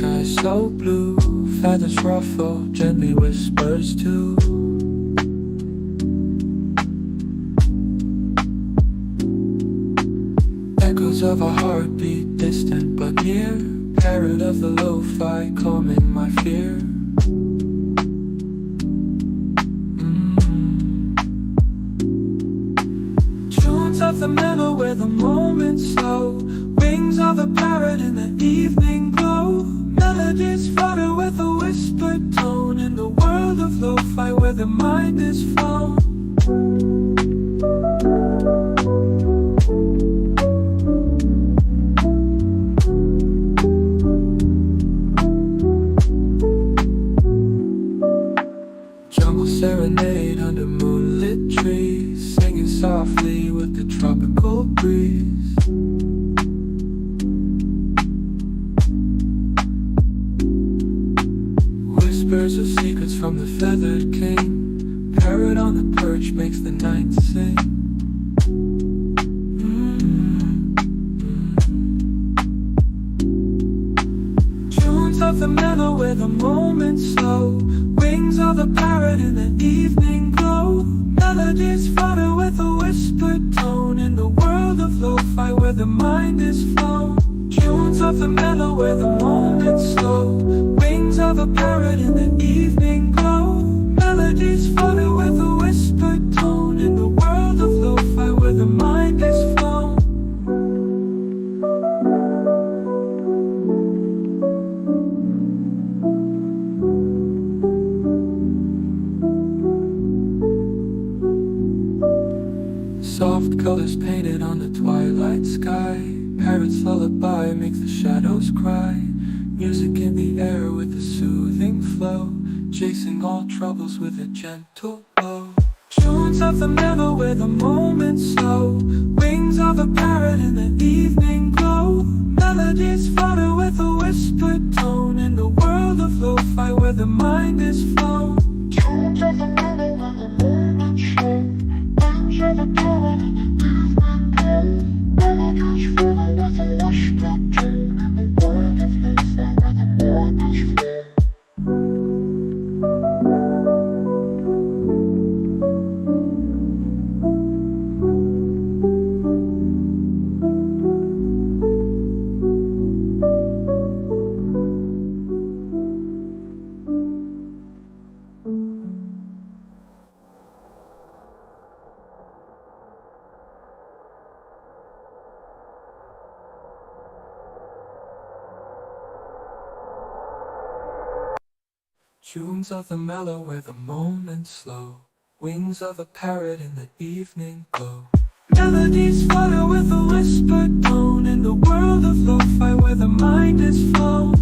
sky so blue, feathers ruffle, gently whispers too. Echoes of a heartbeat, distant but near. Parrot of the lo-fi, calming my fear. Tunes of the mellow where the moment's slow. Wings of a parrot in the evening glow. Melodies flutter with a whispered tone. In the world of lo-fi where the mind is flown. Jungle serenade under moonlit trees, singing softly with the tropical breeze. Whispers of secrets from the feathered king. Parrot on the perch makes the night sing. Tunes of the mellow where the moment's slow. Wings of a parrot in the evening glow. Melodies flutter with a whispered tone. In the world of lo-fi where the mind is flown. Tunes of the mellow where the moment's slow. Wings of a parrot in the evening glow. Melodies flutter with a whispered tone. In the world of lo-fi where the mind is flown. Soft colors painted on the twilight sky. Parrot's lullaby makes the shadows cry. Music in the air with a soothing flow, chasing all troubles with a gentle blow. Tunes of the mellow where the moment's slow. Wings of a parrot in the evening glow. Melodies flutter with a whispered tone. In the world of lo-fi where the mind is flown. Tunes of the mellow where the moment's slow. Wings of a parrot in the evening glow. Melodies flutter with a whispered tone. In the world of lo-fi where the mind is flown. Tunes of the mellow where the moment's slow. Wings of a parrot in the evening glow. Melodies flutter with a whispered tone. In the world of lo-fi where the mind is flown.